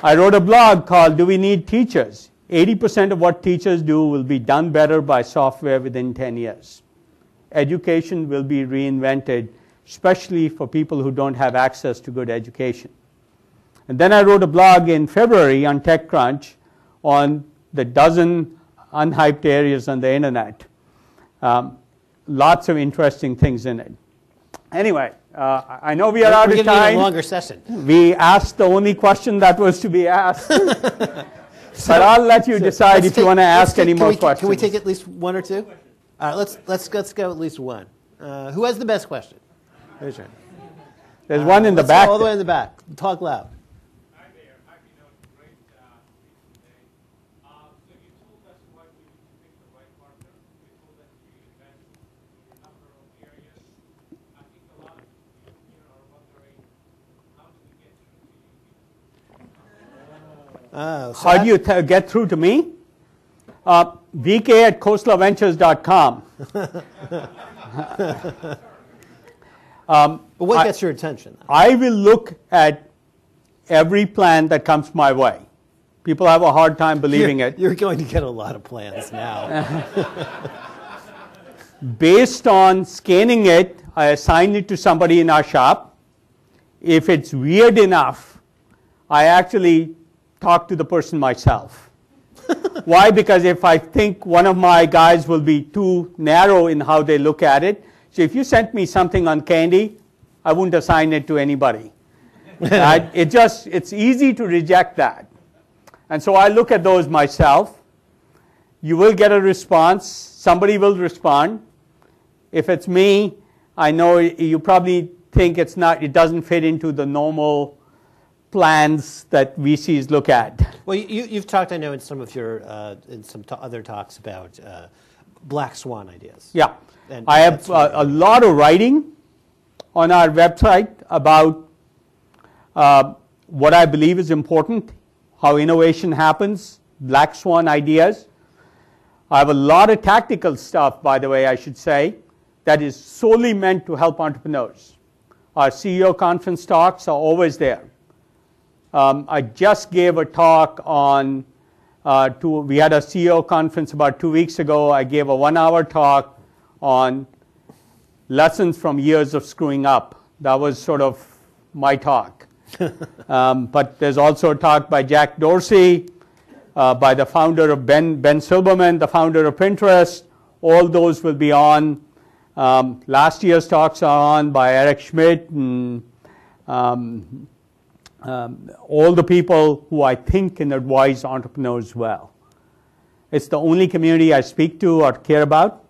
I wrote a blog called Do We Need Teachers? 80% of what teachers do will be done better by software within 10 years. Education will be reinvented, especially for people who don't have access to good education. And then I wrote a blog in February on TechCrunch on the dozen unhyped areas on the internet. Lots of interesting things in it. Anyway, I know we are out of We're time. giving you a longer session. We asked the only question that was to be asked. But I'll let you decide if you want to ask any more questions. Can we take at least one or two? All right, let's go at least one. Who has the best question? Raise your hand. There's one in the Let's back. go all the way in the back. Talk loud. Hi there. Hi, Vinod. Great speech today. So you told us why we need to pick the right partner. You told us to invest in a number of areas. I think a lot of people here are wondering, how do we get through to you? How do you get through to me? vk@khoslaventures.com. But what gets your attention? I will look at every plan that comes my way. People have a hard time believing it. You're going to get a lot of plans now. Based on scanning it, I assign it to somebody in our shop. If it's weird enough, I actually talk to the person myself. Why? Because if I think one of my guys will be too narrow in how they look at it, so if you sent me something on candy, I wouldn't assign it to anybody. It's easy to reject that. And so I look at those myself. You will get a response. Somebody will respond. If it's me, I know you probably think it doesn't fit into the normal plans that VCs look at. Well, you've talked, I know, in some of your other talks about black swan ideas. Yeah, And I have a lot of writing on our website about what I believe is important, how innovation happens, black swan ideas. I have a lot of tactical stuff, by the way, I should say, that is solely meant to help entrepreneurs. Our CEO conference talks are always there. I just gave a talk on, we had a CEO conference about 2 weeks ago. I gave a 1-hour talk on lessons from years of screwing up. That was sort of my talk. But there's also a talk by Jack Dorsey, by the founder of Ben Silbermann, the founder of Pinterest. All those will be on. Last year's talks are on by Eric Schmidt and all the people who I think can advise entrepreneurs well. It's the only community I speak to or care about.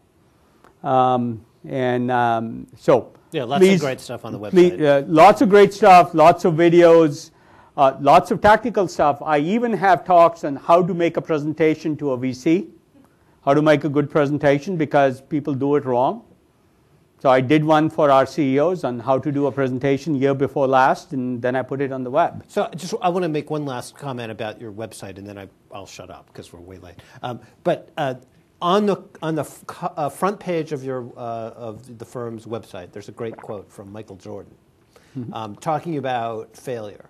So yeah, lots please, of great stuff on the website. lots of great stuff, lots of videos, lots of tactical stuff. I even have talks on how to make a presentation to a VC, how to make a good presentation, because people do it wrong. So I did one for our CEOs on how to do a presentation year before last, and then I put it on the web. So I want to make one last comment about your website, and then I'll shut up because we're way late. But on the front page of the firm's website, there's a great quote from Michael Jordan talking about failure,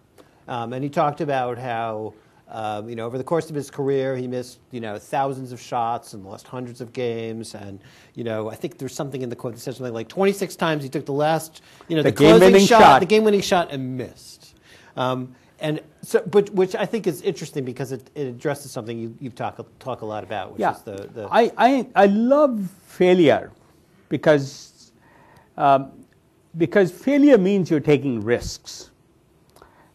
and he talked about how over the course of his career he missed thousands of shots and lost hundreds of games, and I think there's something in the quote that says something like 26 times he took the last the game-winning shot, the game-winning shot, and missed. And so, but which I think is interesting because it addresses something you talk a lot about, which is the I love failure because failure means you're taking risks.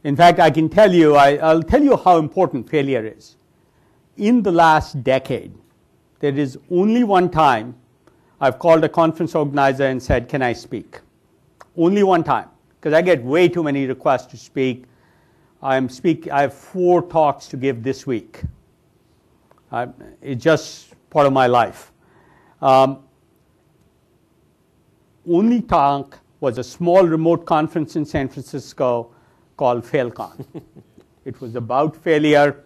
In fact, I can tell you, I'll tell you how important failure is. In the last decade, there is only one time I've called a conference organizer and said, can I speak? Only one time, because I get way too many requests to speak. I have 4 talks to give this week. It's just part of my life. Only talk was a small remote conference in San Francisco called FailCon. It was about failure.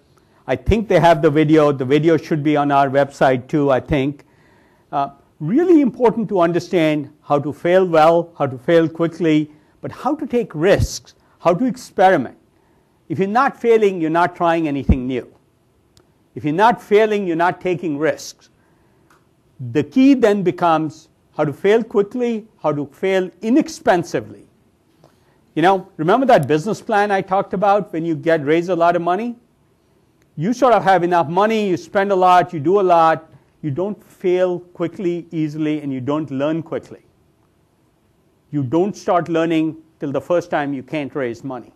I think they have the video. The video should be on our website too, I think. Really important to understand how to fail well, how to fail quickly, but how to take risks, how to experiment. If you're not failing, you're not trying anything new. If you're not failing, you're not taking risks. The key then becomes how to fail quickly, how to fail inexpensively. Remember that business plan I talked about when you raise a lot of money? You sort of have enough money, you spend a lot, you do a lot, you don't fail quickly, easily, and you don't learn quickly. You don't start learning till the first time you can't raise money.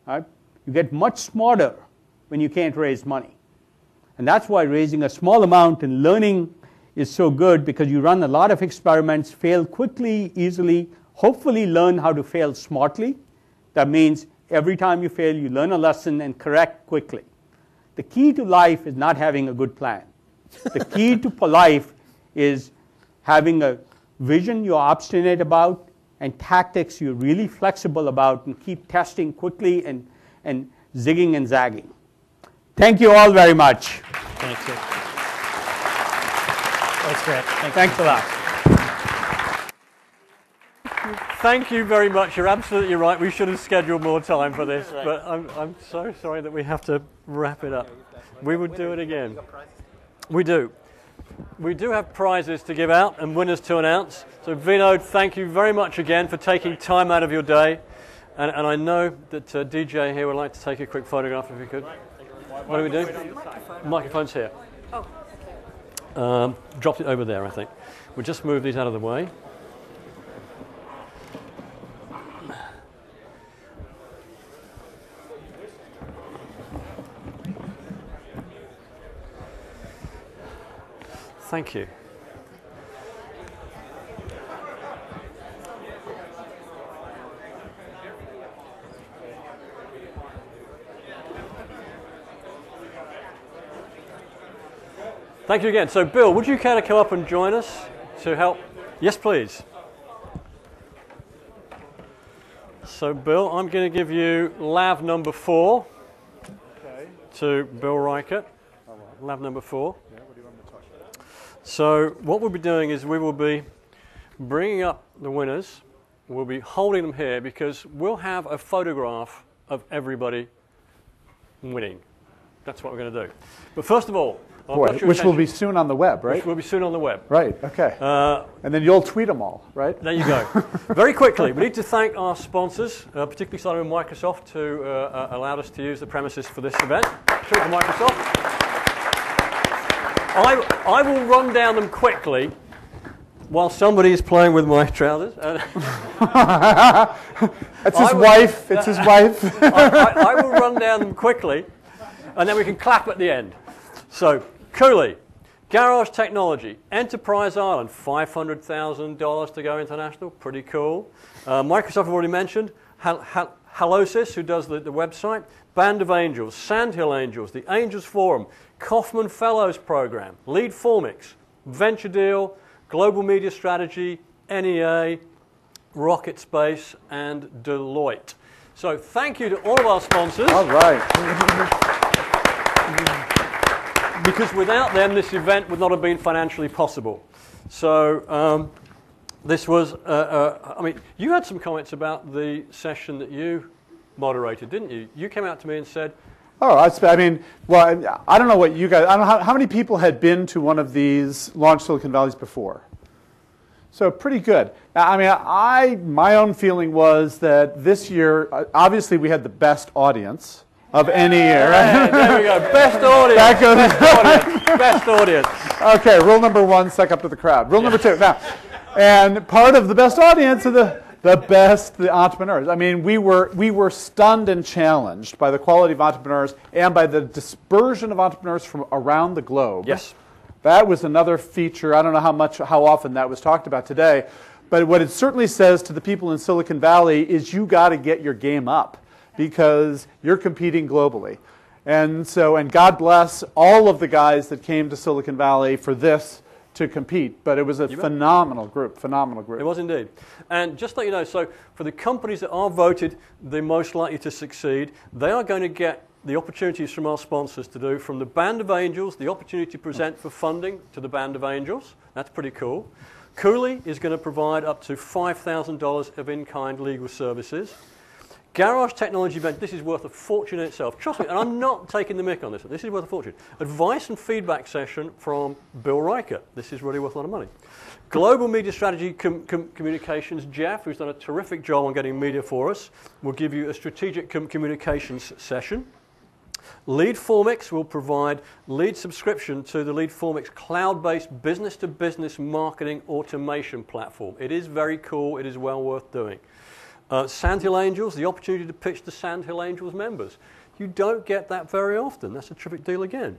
Right? You get much smarter when you can't raise money. And that's why raising a small amount and learning is so good, because you run a lot of experiments, fail quickly, easily, hopefully learn how to fail smartly. That means every time you fail, you learn a lesson and correct quickly. The key to life is not having a good plan. The key to life is having a vision you're obstinate about and tactics you're really flexible about, and keep testing quickly and zigging and zagging. Thank you all very much. Thank you. That's great. Thanks a lot. Thank you very much. You're absolutely right. We should have scheduled more time for this, but I'm so sorry that we have to wrap it up. We would do it again. We do. We do have prizes to give out and winners to announce. So Vinod, thank you very much again for taking time out of your day. And I know that DJ here would like to take a quick photograph if you could. What do we do? Microphone's here. Oh, okay. Dropped it over there, I think. We'll just move these out of the way. Thank you. Thank you again. So, Bill, would you care to come up and join us to help? Yes, please. So, Bill, I'm going to give you lav number 4 to Bill Reichert. Lav number 4. So what we'll be doing is we will be bringing up the winners. We'll be holding them here because we'll have a photograph of everybody winning. That's what we're going to do. But first of all, which will be soon on the web, right? Which will be soon on the web. Right, okay. And then you'll tweet them all, right? There you go. Very quickly, we need to thank our sponsors, particularly starting with Microsoft, who allowed us to use the premises for this event. Thank you, Microsoft. I will run down them quickly. while somebody is playing with my trousers. It's his wife. It's his wife. I will run down them quickly, and then we can clap at the end. So, Cooley, Garage Technology, Enterprise Island, $500,000 to go international. Pretty cool. Microsoft, I've already mentioned. Halosis, who does the website. Band of Angels, Sandhill Angels, the Angels Forum, Kaufman Fellows Program, Lead Formix, Venture Deal, Global Media Strategy, NEA, Rocket Space, and Deloitte. So thank you to all of our sponsors. All right. Because without them, this event would not have been financially possible. So this was, I mean, you had some comments about the session that you moderated, didn't you? You came out to me and said, oh, I mean, well, I don't know what you guys, I don't know how many people had been to one of these Launch Silicon Valleys before. So pretty good. Now, I mean, my own feeling was that this year, obviously we had the best audience of any year. Right? There we go. Best audience. That goes Best audience. Best audience. Okay, rule number one, suck up to the crowd. Rule number two, now, and part of the best audience are the entrepreneurs. I mean, we were stunned and challenged by the quality of entrepreneurs and by the dispersion of entrepreneurs from around the globe. Yes. That was another feature. I don't know how often that was talked about today, but what it certainly says to the people in Silicon Valley is you got to get your game up because you're competing globally. And so, and God bless all of the guys that came to Silicon Valley for this to compete, but it was a phenomenal group. It was indeed. And just to let you know, so for the companies that are voted the most likely to succeed, they are going to get the opportunities from our sponsors to do from the Band of Angels, the opportunity to present for funding to the Band of Angels. That's pretty cool. Cooley is going to provide up to $5,000 of in-kind legal services. Garage Technology event, this is worth a fortune in itself. Trust me, and I'm not taking the mick on this. This is worth a fortune. Advice and feedback session from Bill Riker. This is really worth a lot of money. Global Media Strategy Communications, Jeff, who's done a terrific job on getting media for us, will give you a strategic communications session. Lead Formix will provide lead subscription to the Lead Formix cloud-based business-to-business marketing automation platform. It is very cool. It is well worth doing. Sandhill Angels, the opportunity to pitch to Sandhill Angels members. You don't get that very often. That's a terrific deal again.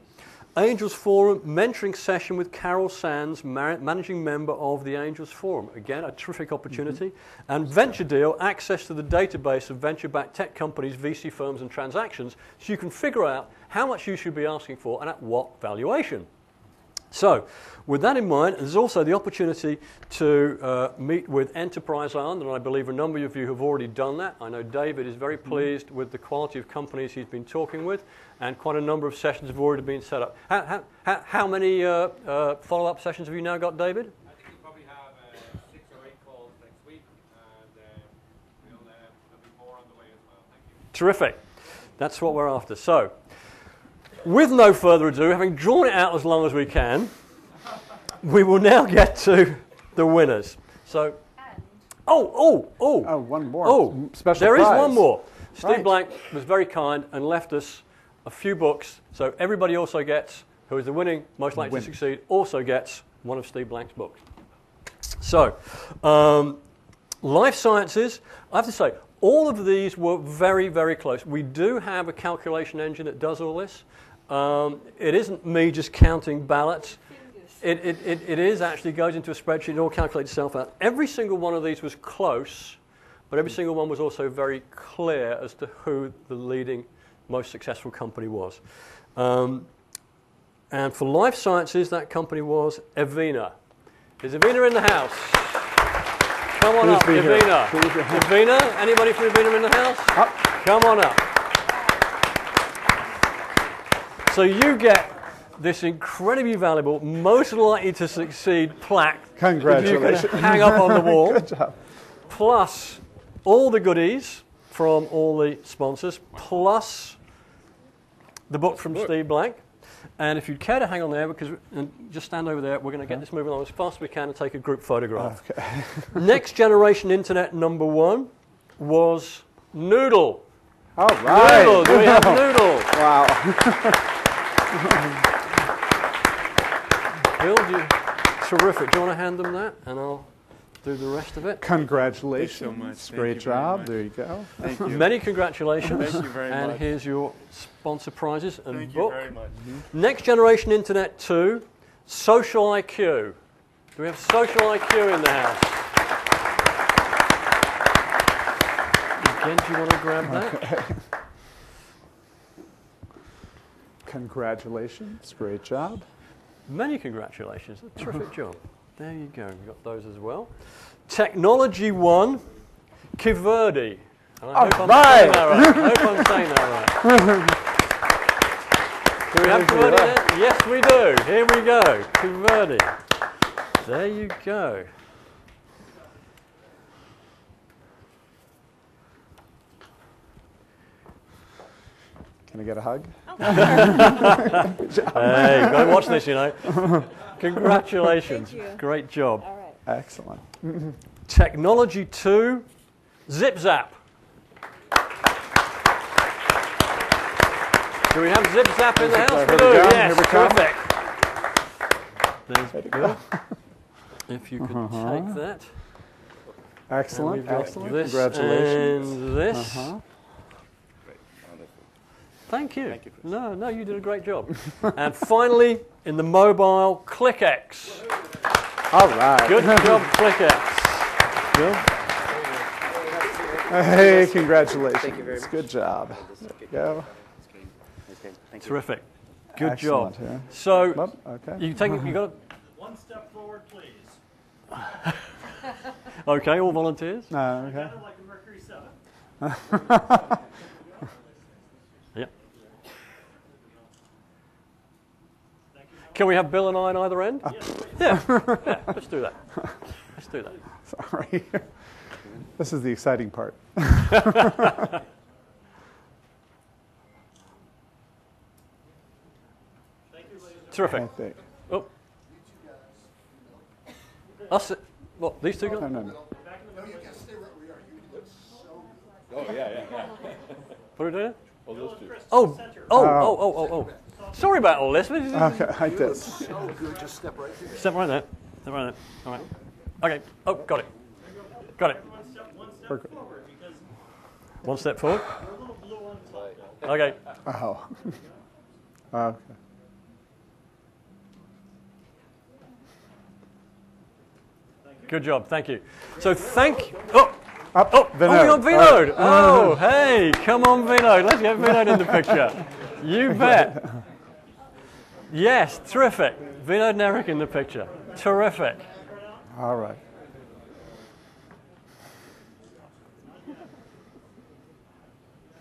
Angels Forum, mentoring session with Carol Sands, managing member of the Angels Forum. Again, a terrific opportunity. And Venture Deal, access to the database of venture-backed tech companies, VC firms, and transactions, so you can figure out how much you should be asking for and at what valuation. So, with that in mind, there's also the opportunity to meet with Enterprise Island, and I believe a number of you have already done that. I know David is very pleased with the quality of companies he's been talking with, and quite a number of sessions have already been set up. How many follow-up sessions have you now got, David? I think we probably have 6 or 8 calls next week, and there'll be more on the way as well. Thank you. Terrific. That's what we're after. So, with no further ado, having drawn it out as long as we can, we will now get to the winners. So, one more. Special there prize. is one more. Steve Right. Blank was very kind and left us a few books. So everybody also gets, who is the winning, most likely to succeed, also gets one of Steve Blank's books. So, life sciences, I have to say, all of these were very, very close. We do have a calculation engine that does all this. It isn't me just counting ballots. It is actually goes into a spreadsheet and all calculates itself out. Every single one of these was close, but every single one was also very clear as to who the leading, most successful company was. And for life sciences, that company was Evina. Is Evina in the house? Come on up, Evina. Evina? Anybody from Evina in the house? Up. Come on up. So you get this incredibly valuable, most likely to succeed plaque. Congratulations. That you can hang up on the wall. Good job. Plus all the goodies from all the sponsors, plus the book from Steve Blank. And if you'd care to hang on there, and just stand over there, we're going to get this moving along as fast as we can and take a group photograph. Okay. Next generation internet number 1 was Noodle. All right. Noodle. Do we have Noodle? Wow. Bill, Terrific. Do you want to hand them that? And I'll do the rest of it. Congratulations. Thanks so much. Great Thank you very job. much. There you go. Thank you. Many congratulations. Thank you very and much. here's your sponsor prizes and Thank book. you very much. Next Generation Internet 2, Social IQ. Do we have Social IQ in the house? Again, do you want to grab that? Congratulations. Great job. Many congratulations. A terrific job. There you go. We've got those as well. Technology 1, Keyverdi. And I hope I'm saying that right. I hope I'm saying that right. Do we have Keyverdi there? Yes, we do. Here we go. Keyverdi. There you go. Can I get a hug? Hey, you've got to watch this, you know. Congratulations. Thank you. Great job. All right. Excellent. Technology 2, Zip Zap. Do we have Zip Zap in the house? Here We we do, go. yes, Here we come. perfect. There's Bill. If you could take that. And Excellent. we've got Excellent. this Congratulations. and this. Uh-huh. Thank you. No, you did a great job. And finally, in the mobile, ClickX. All right. Good job, ClickX. Bill? Hey, congratulations. Thank you very much. Good job. There you go. Thank you. Terrific. Good Excellent, job. yeah. So, Well, okay. you take it, you got it. One step forward, please. Okay, all volunteers. Okay. Kind of like a Mercury 7. Yep. Can we have Bill and I on either end? Yeah, let's do that. Let's do that. Sorry. This is the exciting part. Terrific. I think. Oh. Us. What? These two guys? No, no, no. What are we doing? Oh. Sorry about all this. Okay, like this. Step right there. Step right there. All right. Okay. Oh, got it. Got it. One step forward because One step forward. we're a little blue on top. Okay. Oh. Okay. Good job. Thank you. So thank. Oh. Up, Oh, we got Vinod. Vinod. Oh, hey, come on, Vinod. Let's get Vinod in the picture. You bet. Yes, terrific. Vinod and Eric in the picture. Terrific. All right.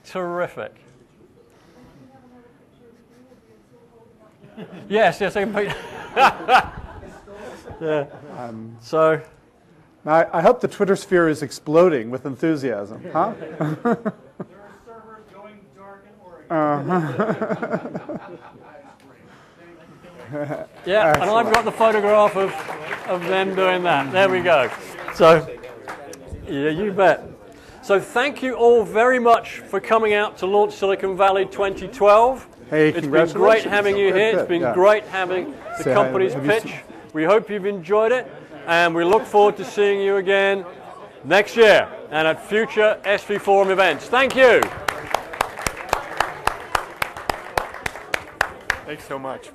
Terrific. Yes, I can put. Yeah. So, Now, I hope the Twitter sphere is exploding with enthusiasm, huh? There are servers going dark in Oregon. yeah, and I've got the photograph of them doing that. There we go. So, yeah, you bet. So thank you all very much for coming out to launch Silicon Valley 2012. Hey, It's been congratulations. great having you here. It's Good, been yeah. great having the Say hi. company's Have you pitch. seen- We hope you've enjoyed it, and we look forward to seeing you again next year and at future SV Forum events. Thank you. Thanks so much.